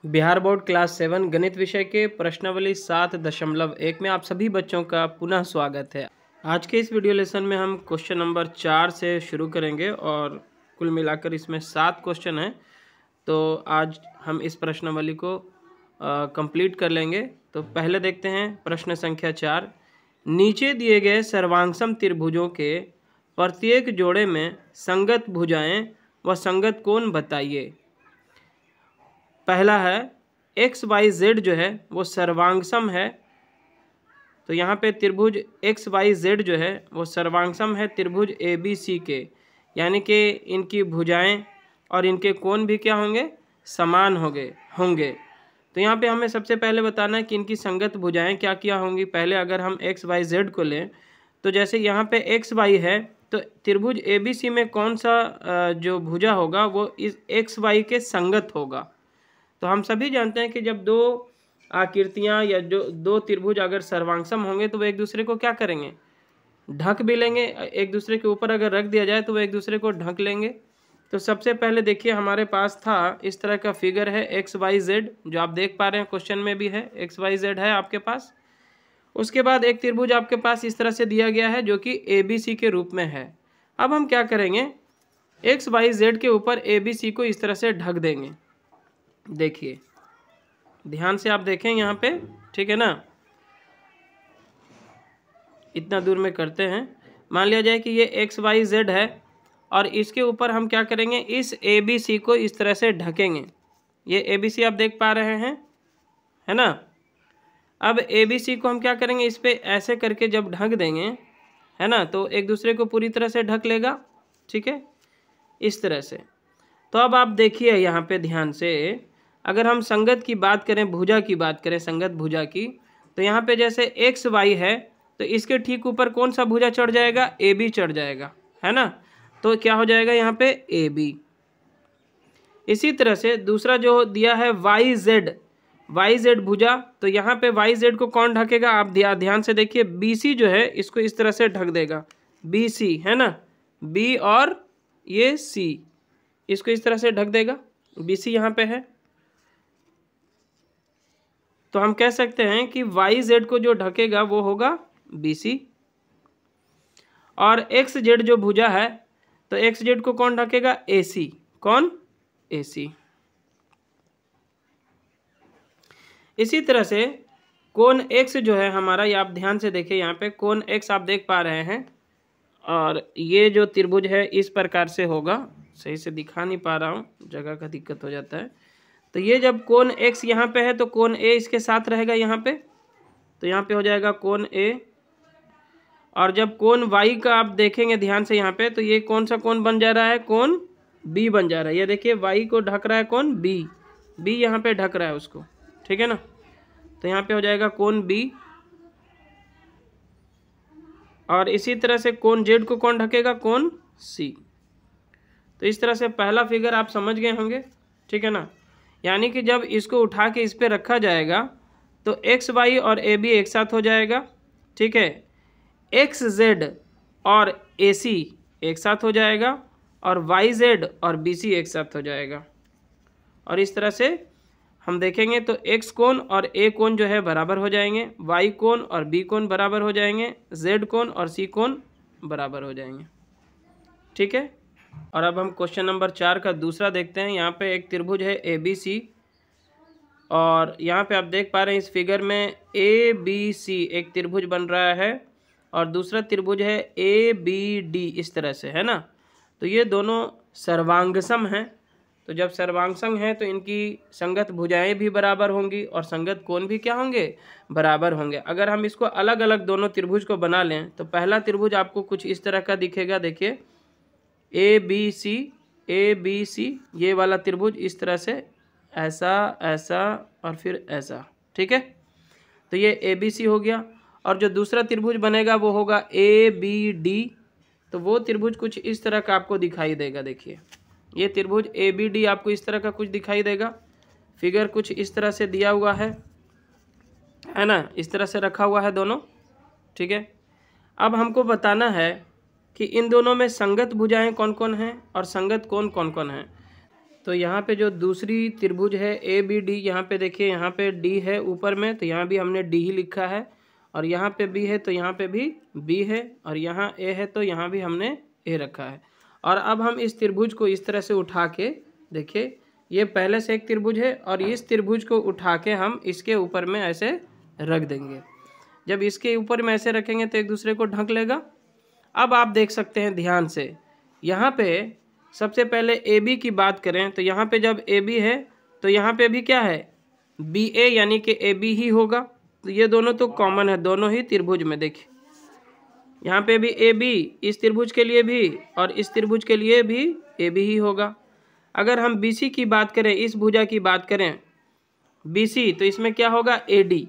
Bihar board class 7 गणित विषय के प्रश्नावली 7.1 में आप सभी बच्चों का पुनः स्वागत है। आज के इस वीडियो लेसन में हम क्वेश्चन नंबर 4 से शुरू करेंगे और कुल मिलाकर इसमें 7 क्वेश्चन हैं। तो आज हम इस प्रश्नावली को कंप्लीट कर लेंगे। तो पहले देखते हैं प्रश्न संख्या 4। नीचे दिए गए सर्वांगसम त्रिभुजों के प्रत्येक जोड़े में संगत भुजाएं व संगत कोण बताइए। पहला है एक्स वाई जेड जो है वो सर्वांगसम है। तो यहाँ पे त्रिभुज एक्स वाई जेड जो है वो सर्वांगसम है त्रिभुज ए बी सी के, यानी कि इनकी भुजाएं और इनके कोण भी क्या होंगे, समान होंगे। तो यहाँ पे हमें सबसे पहले बताना है कि इनकी संगत भुजाएं क्या क्या होंगी। पहले अगर हम एक्स वाई जेड को लें तो जैसे यहाँ पे एक्स वाई है तो त्रिभुज ए बी सी में कौन सा जो भुजा होगा वो इस एक्स वाई के संगत होगा। तो हम सभी जानते हैं कि जब दो आकृतियां या जो दो त्रिभुज अगर सर्वांगसम होंगे तो वो एक दूसरे को क्या करेंगे, ढक भी लेंगे। एक दूसरे के ऊपर अगर रख दिया जाए तो वो एक दूसरे को ढक लेंगे। तो सबसे पहले देखिए हमारे पास था इस तरह का फिगर है एक्स वाई जेड, जो आप देख पा रहे हैं क्वेश्चन में भी है, एक्स वाई जेड है आपके पास। उसके बाद एक त्रिभुज आपके पास इस तरह से दिया गया है जो कि ए बी सी के रूप में है। अब हम क्या करेंगे, एक्स वाई जेड के ऊपर ए बी सी को इस तरह से ढक देंगे। देखिए ध्यान से आप देखें यहाँ पे, ठीक है ना। इतना दूर में करते हैं। मान लिया जाए कि ये एक्स वाई जेड है और इसके ऊपर हम क्या करेंगे, इस ए बी सी को इस तरह से ढकेंगे। ये ए बी सी आप देख पा रहे हैं, है ना। अब ए बी सी को हम क्या करेंगे, इस पे ऐसे करके जब ढक देंगे, है ना, तो एक दूसरे को पूरी तरह से ढक लेगा, ठीक है, इस तरह से। तो अब आप देखिए यहाँ पे ध्यान से, अगर हम संगत की बात करें, भुजा की बात करें, संगत भुजा की, तो यहाँ पे जैसे एक्स वाई है तो इसके ठीक ऊपर कौन सा भुजा चढ़ जाएगा, ए बी चढ़ जाएगा, है ना। तो क्या हो जाएगा यहाँ पे ए बी। इसी तरह से दूसरा जो दिया है वाई जेड भुजा, तो यहाँ पे वाई जेड को कौन ढकेगा, आप ध्यान से देखिए, बी सी जो है इसको इस तरह से ढक देगा, बी सी, है ना, बी और ये सी, इसको इस तरह से ढक देगा, बी सी यहाँ पे है। तो हम कह सकते हैं कि वाई जेड को जो ढकेगा वो होगा बी सी। और एक्स जेड जो भुजा है तो एक्स जेड को कौन ढकेगा, ए सी, कौन, ए सी। इसी तरह से कोण एक्स जो है हमारा, ये आप ध्यान से देखिए, यहाँ पे कोण एक्स आप देख पा रहे हैं और ये जो त्रिभुज है इस प्रकार से होगा। सही से दिखा नहीं पा रहा हूँ, जगह का दिक्कत हो जाता है। तो ये जब कोण x यहाँ पे है तो कोण a इसके साथ रहेगा यहाँ पे, तो यहाँ पे हो जाएगा कोण a। और जब कोण y का आप देखेंगे ध्यान से यहाँ पे, तो ये कौन सा कोण बन जा रहा है, कोण b बन जा रहा है। ये देखिए y को ढक रहा है कौन, b यहाँ पे ढक रहा है उसको, ठीक है ना। तो यहाँ पे हो जाएगा कोण b। और इसी तरह से कोण z को कौन ढकेगा, कोण c। तो इस तरह से पहला फिगर आप समझ गए होंगे, ठीक है ना। यानी कि जब इसको उठा के इस पे रखा जाएगा तो एक्स वाई और ए बी एक साथ हो जाएगा, ठीक है। एक्स जेड और ए सी एक साथ हो जाएगा और वाई जेड और बी सी एक साथ हो जाएगा। और इस तरह से हम देखेंगे तो एक्स कोण और ए कोण जो है बराबर हो जाएंगे, वाई कोण और बी कोण बराबर हो जाएंगे, जेड कोण और सी कोण बराबर हो जाएंगे, ठीक है। और अब हम क्वेश्चन नंबर 4 का दूसरा देखते हैं। यहाँ पे एक त्रिभुज है ए बी सी और यहाँ पे आप देख पा रहे हैं इस फिगर में ए बी सी एक त्रिभुज बन रहा है और दूसरा त्रिभुज है ए बी डी, इस तरह से, है ना। तो ये दोनों सर्वांगसम हैं। तो जब सर्वांगसम हैं तो इनकी संगत भुजाएं भी बराबर होंगी और संगत कोण भी क्या होंगे, बराबर होंगे। अगर हम इसको अलग अलग दोनों त्रिभुज को बना लें तो पहला त्रिभुज आपको कुछ इस तरह का दिखेगा, देखिए ए बी सी, ये वाला त्रिभुज इस तरह से, ऐसा ऐसा और फिर ऐसा, ठीक है। तो ये ए बी सी हो गया। और जो दूसरा त्रिभुज बनेगा वो होगा ए बी डी। तो वो त्रिभुज कुछ इस तरह का आपको दिखाई देगा। देखिए ये त्रिभुज ए बी डी आपको इस तरह का कुछ दिखाई देगा। फिगर कुछ इस तरह से दिया हुआ है ना, इस तरह से रखा हुआ है दोनों, ठीक है। अब हमको बताना है कि इन दोनों में संगत भुजाएं कौन कौन हैं और संगत कोण कौन कौन हैं। तो यहाँ पे जो दूसरी त्रिभुज है ए बी डी, यहाँ पे देखिए यहाँ पे डी है ऊपर में, तो यहाँ भी हमने डी ही लिखा है, और यहाँ पे बी है तो यहाँ पे भी बी है, और यहाँ ए है तो यहाँ भी हमने ए रखा है। और अब हम इस त्रिभुज को इस तरह से उठा के देखिए, ये पहले से एक त्रिभुज है और इस त्रिभुज को उठा के हम इसके ऊपर में ऐसे रख देंगे। जब इसके ऊपर में ऐसे रखेंगे तो एक दूसरे को ढक लेगा। अब आप देख सकते हैं ध्यान से, यहाँ पे सबसे पहले ए बी की बात करें तो यहाँ पे जब ए बी है तो यहाँ पे भी क्या है, बी ए, यानी कि ए बी ही होगा। तो ये दोनों तो कॉमन है दोनों ही त्रिभुज में। देखिए यहाँ पे भी ए बी, इस त्रिभुज के लिए भी और इस त्रिभुज के लिए भी ए बी ही होगा। अगर हम बी सी की बात करें, इस भुजा की बात करें बी सी, तो इसमें क्या होगा, ए डी,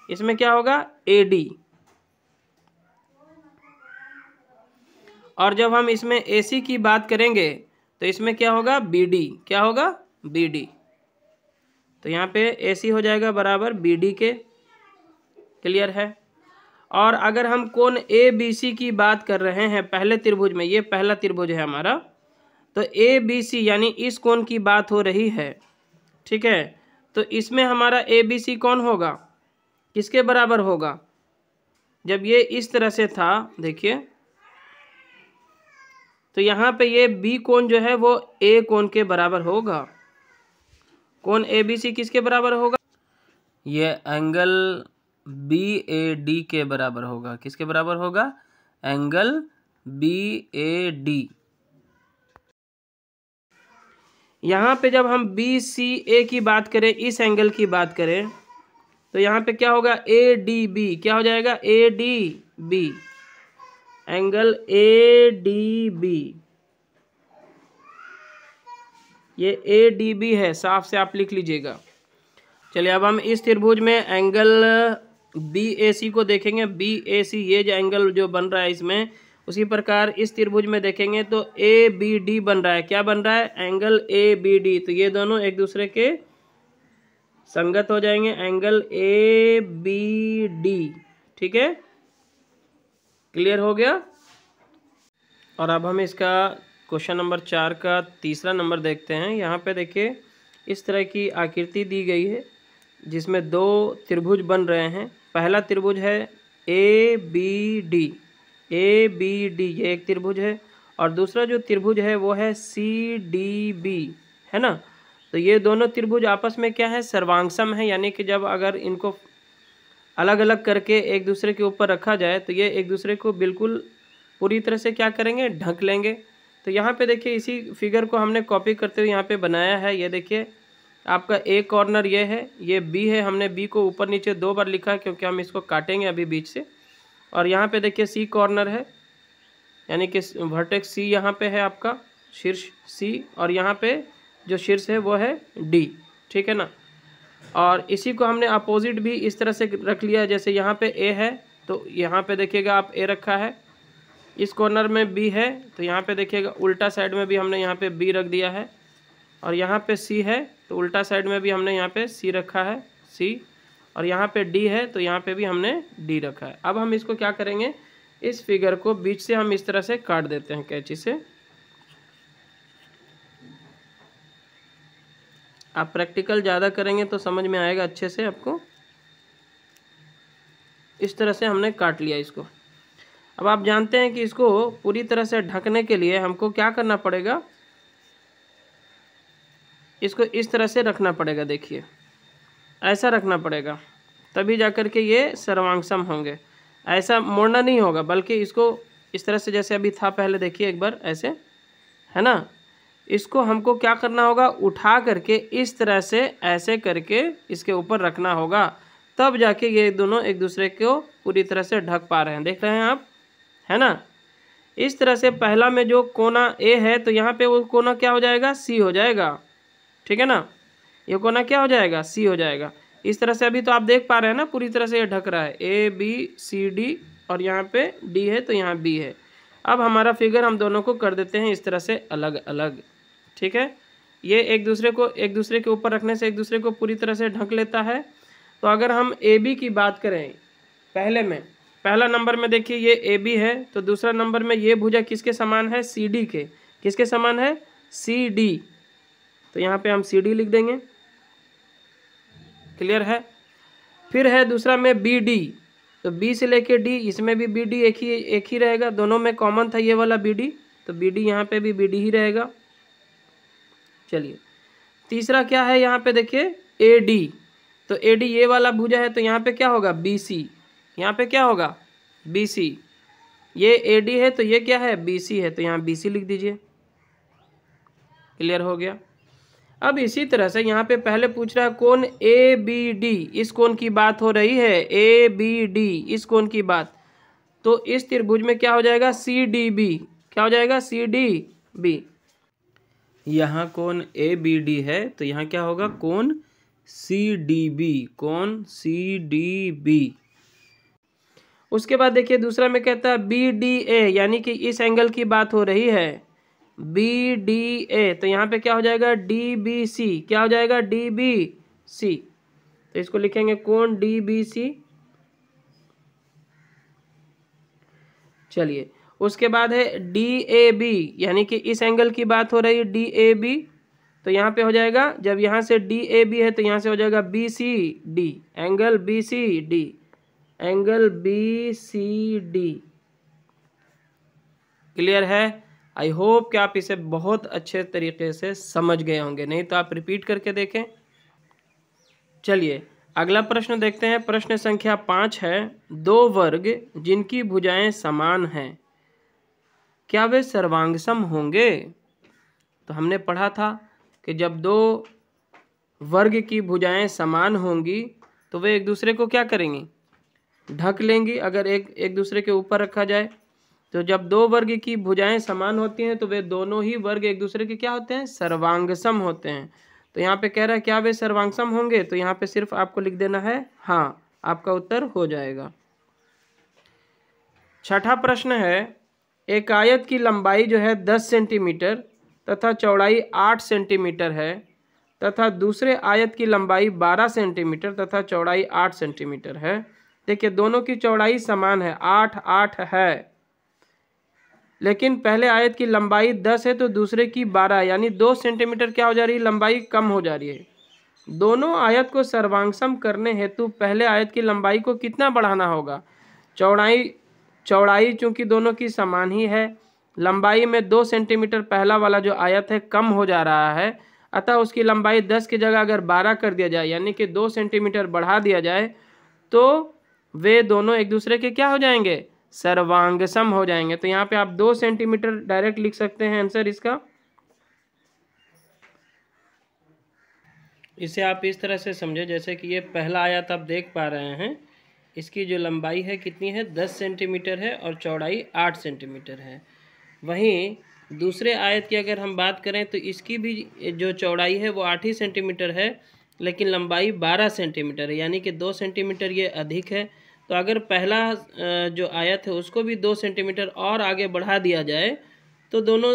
इसमें क्या होगा, ए डी। और जब हम इसमें ए सी की बात करेंगे तो इसमें क्या होगा, बी डी, क्या होगा, बी डी। तो यहाँ पे ए सी हो जाएगा बराबर बी डी के। क्लियर है। और अगर हम कोण ए बी सी की बात कर रहे हैं पहले त्रिभुज में, ये पहला त्रिभुज है हमारा, तो ए बी सी यानी इस कोण की बात हो रही है, ठीक है। तो इसमें हमारा ए बी सी कौन होगा, किसके बराबर होगा, जब ये इस तरह से था देखिए, तो यहाँ पे ये बी कोण जो है वो ए कोण के बराबर होगा। कोण ए बी सी किसके बराबर होगा, ये एंगल बी ए डी के बराबर होगा। किसके बराबर होगा, एंगल बी ए डी। यहाँ पे जब हम बी सी ए की बात करें, इस एंगल की बात करें, तो यहाँ पे क्या होगा, ए डी बी, क्या हो जाएगा, a d b, angle a d b, ये ए डी बी है, साफ से आप लिख लीजिएगा। चलिए अब हम इस त्रिभुज में एंगल बी ए सी को देखेंगे। बी ए सी ये जो एंगल जो बन रहा है इसमें, उसी प्रकार इस त्रिभुज में देखेंगे तो ए बी डी बन रहा है। क्या बन रहा है, एंगल ए बी डी। तो ये दोनों एक दूसरे के संगत हो जाएंगे, एंगल ए बी डी, ठीक है। क्लियर हो गया। और अब हम इसका क्वेश्चन नंबर 4 का तीसरा नंबर देखते हैं। यहाँ पे देखिए इस तरह की आकृति दी गई है जिसमें दो त्रिभुज बन रहे हैं। पहला त्रिभुज है a b d, a b d ये एक त्रिभुज है, और दूसरा जो त्रिभुज है वो है सी डी बी, है ना। तो ये दोनों त्रिभुज आपस में क्या है, सर्वांगसम है, यानी कि जब अगर इनको अलग अलग करके एक दूसरे के ऊपर रखा जाए तो ये एक दूसरे को बिल्कुल पूरी तरह से क्या करेंगे, ढक लेंगे। तो यहाँ पे देखिए इसी फिगर को हमने कॉपी करते हुए यहाँ पे बनाया है। ये देखिए आपका ए कॉर्नर ये है, ये बी है, हमने बी को ऊपर नीचे 2 बार लिखा है क्योंकि हम इसको काटेंगे अभी बीच से। और यहाँ पे देखिए सी कॉर्नर है, यानी कि वर्टेक्स सी यहाँ पे है आपका, शीर्ष सी, और यहाँ पे जो शीर्ष है वो है डी, ठीक है ना। और इसी को हमने अपोजिट भी इस तरह से रख लिया, जैसे यहाँ पे ए है तो यहाँ पे देखिएगा आप ए रखा है, इस कॉर्नर में बी है तो यहाँ पे देखिएगा उल्टा साइड में भी हमने यहाँ पे बी रख दिया है, और यहाँ पे सी है तो उल्टा साइड में भी हमने यहाँ पे सी रखा है, सी, और यहाँ पे डी है तो यहाँ पे भी हमने डी रखा है। अब हम इसको क्या करेंगे, इस फिगर को बीच से हम इस तरह से काट देते हैं कैंची से। आप प्रैक्टिकल ज़्यादा करेंगे तो समझ में आएगा अच्छे से आपको। इस तरह से हमने काट लिया इसको। अब आप जानते हैं कि इसको पूरी तरह से ढकने के लिए हमको क्या करना पड़ेगा, इसको इस तरह से रखना पड़ेगा। देखिए ऐसा रखना पड़ेगा, तभी जाकर के ये सर्वांगसम होंगे। ऐसा मोड़ना नहीं होगा, बल्कि इसको इस तरह से जैसे अभी था पहले, देखिए एक बार ऐसे, है ना। इसको हमको क्या करना होगा, उठा करके इस तरह से ऐसे करके इसके ऊपर रखना होगा, तब जाके ये दोनों एक दूसरे को पूरी तरह से ढक पा रहे हैं। देख रहे हैं आप, है ना। इस तरह से पहला में जो कोना ए है तो यहाँ पे वो कोना क्या हो जाएगा, सी हो जाएगा, ठीक है ना। ये कोना क्या हो जाएगा, सी हो जाएगा। इस तरह से अभी तो आप देख पा रहे हैं ना, पूरी तरह से ये ढक रहा है, ए बी सी डी, और यहाँ पे डी है तो यहाँ बी है। अब हमारा फिगर हम दोनों को कर देते हैं इस तरह से अलग अलग, ठीक है। ये एक दूसरे के ऊपर रखने से एक दूसरे को पूरी तरह से ढक लेता है। तो अगर हम ए बी की बात करें, पहला नंबर में देखिए ये ए बी है, तो दूसरा नंबर में ये भुजा किसके समान है, सी डी के। किसके समान है, सी डी। तो यहाँ पे हम CD लिख देंगे। क्लियर है। फिर है दूसरा में BD, तो B से लेके D, इसमें भी BD एक ही रहेगा, दोनों में कॉमन था ये वाला BD, तो BD यहाँ पे भी BD ही रहेगा। चलिए तीसरा क्या है यहाँ पे देखिए AD, तो AD ये वाला भुजा है, तो यहाँ पे क्या होगा BC, यहाँ पे क्या होगा BC, ये AD है तो ये क्या है BC है, तो यहाँ BC लिख दीजिए। क्लियर हो गया। अब इसी तरह से यहाँ पे पहले पूछ रहा है कोण ABD, इस कोण की बात हो रही है, ABD इस कोण की बात, तो इस त्रिभुज में क्या हो जाएगा CDB, क्या हो जाएगा CDB। यहाँ कोण ABD है तो यहाँ क्या होगा कोण CDB, कोण CDB। उसके बाद देखिए दूसरा में कहता है BDA, यानी कि इस एंगल की बात हो रही है BDA, तो यहाँ पे क्या हो जाएगा DBC, क्या हो जाएगा DBC, तो इसको लिखेंगे कोण DBC। चलिए उसके बाद है DAB, यानी कि इस एंगल की बात हो रही है DAB, तो यहाँ पे हो जाएगा, जब यहाँ से DAB है तो यहाँ से हो जाएगा BCD, angle BCD, angle BCD। Clear है। आई होप कि आप इसे बहुत अच्छे तरीके से समझ गए होंगे, नहीं तो आप रिपीट करके देखें। चलिए अगला प्रश्न देखते हैं। प्रश्न संख्या 5 है, दो वर्ग जिनकी भुजाएं समान हैं क्या वे सर्वांगसम होंगे। तो हमने पढ़ा था कि जब दो वर्ग की भुजाएं समान होंगी तो वे एक दूसरे को क्या करेंगी, ढक लेंगी। अगर एक दूसरे के ऊपर रखा जाए तो जब दो वर्ग की भुजाएं समान होती हैं तो वे दोनों ही वर्ग एक दूसरे के क्या होते हैं, सर्वांगसम होते हैं। तो यहाँ पे कह रहा है क्या वे सर्वांगसम होंगे, तो यहाँ पे सिर्फ आपको लिख देना है हाँ, आपका उत्तर हो जाएगा। छठा प्रश्न है, एक आयत की लंबाई जो है 10 सेंटीमीटर तथा चौड़ाई 8 सेंटीमीटर है तथा दूसरे आयत की लंबाई 12 सेंटीमीटर तथा चौड़ाई 8 सेंटीमीटर है। देखिए दोनों की चौड़ाई समान है, 8 है, लेकिन पहले आयत की लंबाई 10 है तो दूसरे की 12, यानी 2 सेंटीमीटर क्या हो जा रही है, लंबाई कम हो जा रही है। दोनों आयत को सर्वांगसम करने हेतु पहले आयत की लंबाई को कितना बढ़ाना होगा, चौड़ाई चूंकि दोनों की समान ही है, लंबाई में 2 सेंटीमीटर पहला वाला जो आयत है कम हो जा रहा है, अतः उसकी लंबाई 10 की जगह अगर 12 कर दिया जाए, यानी कि 2 सेंटीमीटर बढ़ा दिया जाए, तो वे दोनों एक दूसरे के क्या हो जाएंगे, सर्वांगसम हो जाएंगे। तो यहाँ पे आप 2 सेंटीमीटर डायरेक्ट लिख सकते हैं आंसर इसका। इसे आप इस तरह से समझे जैसे कि ये पहला आयत आप देख पा रहे हैं, इसकी जो लंबाई है कितनी है, 10 सेंटीमीटर है और चौड़ाई 8 सेंटीमीटर है। वहीं दूसरे आयत की अगर हम बात करें तो इसकी भी जो चौड़ाई है वो 8 ही सेंटीमीटर है, लेकिन लंबाई 12 सेंटीमीटर है, यानी कि 2 सेंटीमीटर ये अधिक है। तो अगर पहला जो आयत है उसको भी 2 सेंटीमीटर और आगे बढ़ा दिया जाए तो दोनों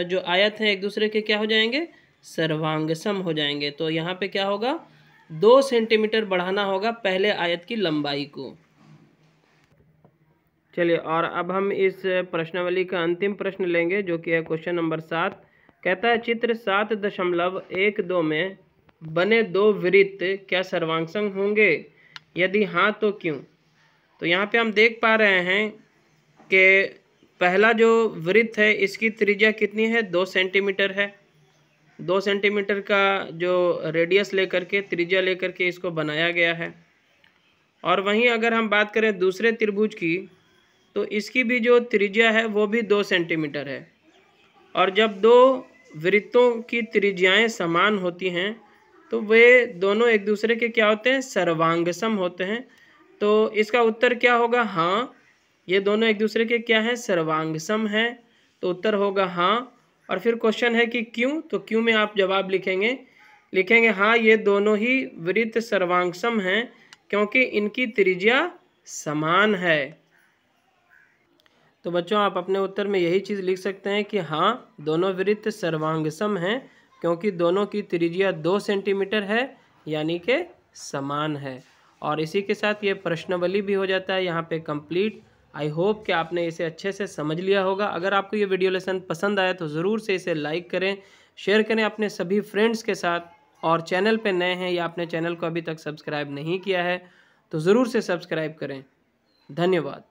जो आयत हैं एक दूसरे के क्या हो जाएंगे, सर्वांगसम हो जाएंगे। तो यहाँ पे क्या होगा, 2 सेंटीमीटर बढ़ाना होगा पहले आयत की लंबाई को। चलिए और अब हम इस प्रश्नावली का अंतिम प्रश्न लेंगे जो कि है क्वेश्चन नंबर 7। कहता है चित्र 7.12 में बने दो वृत्त क्या सर्वांगसम होंगे, यदि हाँ तो क्यों। तो यहाँ पे हम देख पा रहे हैं कि पहला जो वृत्त है इसकी त्रिज्या कितनी है, 2 सेंटीमीटर है। 2 सेंटीमीटर का जो रेडियस लेकर के, त्रिज्या लेकर के इसको बनाया गया है। और वहीं अगर हम बात करें दूसरे त्रिभुज की तो इसकी भी जो त्रिज्या है वो भी 2 सेंटीमीटर है। और जब दो वृत्तों की त्रिज्याएं समान होती हैं तो वे दोनों एक दूसरे के क्या होते हैं, सर्वांगसम होते हैं। तो इसका उत्तर क्या होगा, हाँ, ये दोनों एक दूसरे के क्या हैं, सर्वांगसम हैं। तो उत्तर होगा हाँ। और फिर क्वेश्चन है कि क्यों, तो क्यों में आप जवाब लिखेंगे हाँ, ये दोनों ही वृत्त सर्वांगसम हैं क्योंकि इनकी त्रिज्या समान है। तो बच्चों आप अपने उत्तर में यही चीज़ लिख सकते हैं कि हाँ, दोनों वृत्त सर्वांगसम हैं क्योंकि दोनों की त्रिज्या 2 सेंटीमीटर है, यानी कि समान है। और इसी के साथ ये प्रश्नावली भी हो जाता है यहाँ पे कंप्लीट। आई होप कि आपने इसे अच्छे से समझ लिया होगा। अगर आपको ये वीडियो लेसन पसंद आया तो ज़रूर से इसे लाइक करें, शेयर करें अपने सभी फ्रेंड्स के साथ। और चैनल पे नए हैं या आपने चैनल को अभी तक सब्सक्राइब नहीं किया है तो ज़रूर से सब्सक्राइब करें। धन्यवाद।